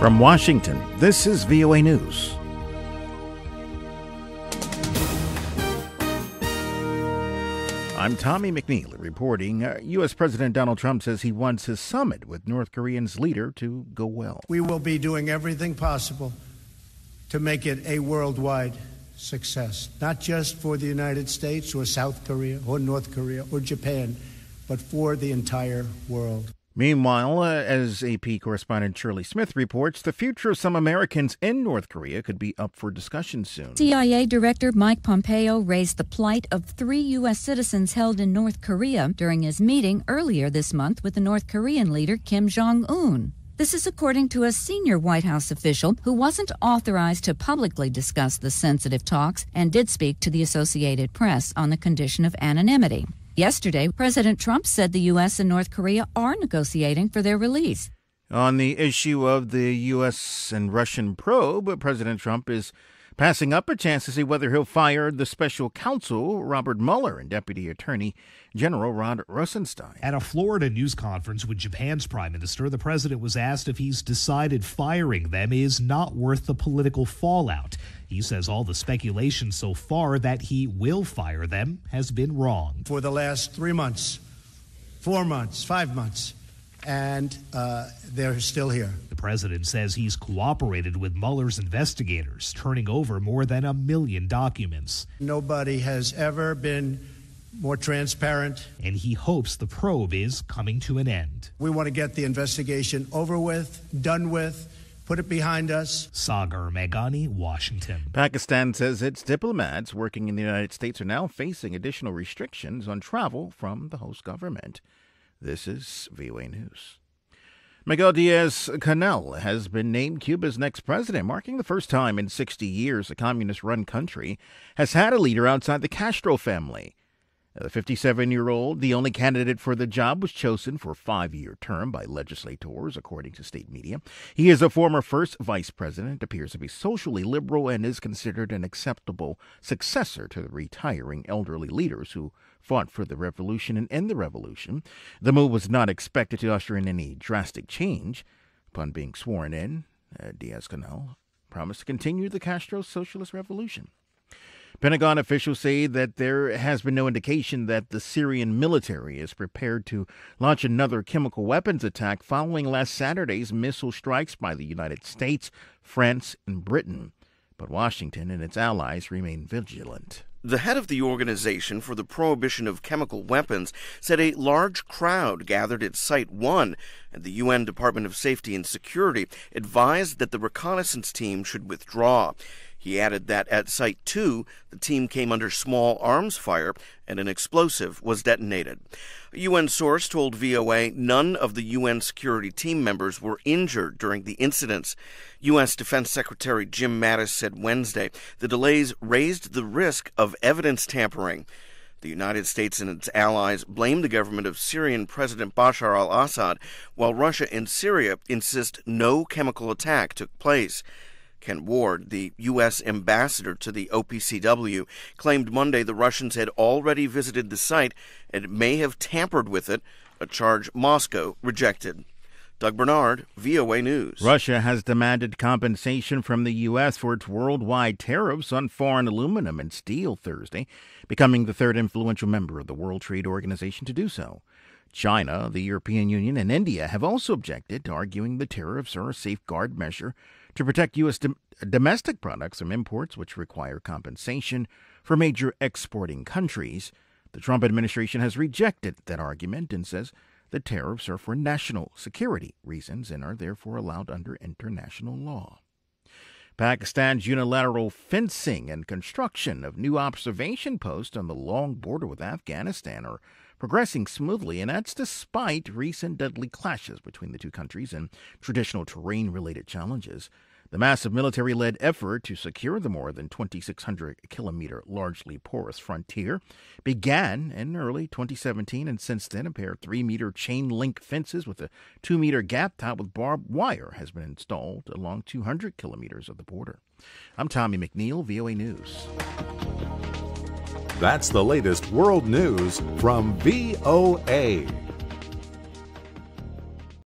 From Washington, this is VOA News. I'm Tommie McNeil reporting. U.S. President Donald Trump says he wants his summit with North Korea's leader to go well. We will be doing everything possible to make it a worldwide success, not just for the United States or South Korea or North Korea or Japan, but for the entire world. Meanwhile, as AP correspondent Shirley Smith reports, the future of some Americans in North Korea could be up for discussion soon. CIA Director Mike Pompeo raised the plight of 3 U.S. citizens held in North Korea during his meeting earlier this month with the North Korean leader Kim Jong Un. This is according to a senior White House official who wasn't authorized to publicly discuss the sensitive talks and did speak to the Associated Press on the condition of anonymity. Yesterday, President Trump said the U.S. and North Korea are negotiating for their release. On the issue of the U.S. and Russian probe, President Trump is passing up a chance to see whether he'll fire the special counsel, Robert Mueller, and Deputy Attorney General Rod Rosenstein. At a Florida news conference with Japan's prime minister, the president was asked if he's decided firing them is not worth the political fallout. He says all the speculation so far that he will fire them has been wrong. For the last 3 months, 4 months, 5 months, and they're still here. The president says he's cooperated with Mueller's investigators, turning over more than 1 million documents. Nobody has ever been more transparent. And he hopes the probe is coming to an end. We want to get the investigation over with, done with, put it behind us. Sagar Meghani, Washington. Pakistan says its diplomats working in the United States are now facing additional restrictions on travel from the host government. This is VOA News. Miguel Diaz-Canel has been named Cuba's next president, marking the first time in 60 years a communist-run country has had a leader outside the Castro family. The 57-year-old, the only candidate for the job, was chosen for a 5-year term by legislators, according to state media. He is a former first vice president, appears to be socially liberal, and is considered an acceptable successor to the retiring elderly leaders who fought for the revolution and end the revolution. The move was not expected to usher in any drastic change. Upon being sworn in, Diaz-Canel promised to continue the Castro socialist revolution. Pentagon officials say that there has been no indication that the Syrian military is prepared to launch another chemical weapons attack following last Saturday's missile strikes by the United States, France, and Britain. But Washington and its allies remain vigilant. The head of the Organization for the Prohibition of Chemical Weapons said a large crowd gathered at Site 1, and the UN Department of Safety and Security advised that the reconnaissance team should withdraw. He added that at Site 2, the team came under small arms fire and an explosive was detonated. A UN source told VOA none of the UN security team members were injured during the incidents. U.S. Defense Secretary Jim Mattis said Wednesday the delays raised the risk of evidence tampering. The United States and its allies blame the government of Syrian President Bashar al-Assad, while Russia and Syria insist no chemical attack took place. Ken Ward, the U.S. ambassador to the OPCW, claimed Monday the Russians had already visited the site and may have tampered with it, a charge Moscow rejected. Doug Bernard, VOA News. Russia has demanded compensation from the U.S. for its worldwide tariffs on foreign aluminum and steel Thursday, becoming the third influential member of the World Trade Organization to do so. China, the European Union, and India have also objected, arguing the tariffs are a safeguard measure to protect U.S. domestic products from imports which require compensation for major exporting countries. The Trump administration has rejected that argument and says the tariffs are for national security reasons and are therefore allowed under international law. Pakistan's unilateral fencing and construction of new observation posts on the long border with Afghanistan are progressing smoothly, and that's despite recent deadly clashes between the two countries and traditional terrain-related challenges. The massive military-led effort to secure the more than 2,600-kilometer largely porous frontier began in early 2017, and since then a pair of 3-meter chain-link fences with a 2-meter gap topped with barbed wire has been installed along 200 kilometers of the border. I'm Tommie McNeil, VOA News. That's the latest world news from VOA.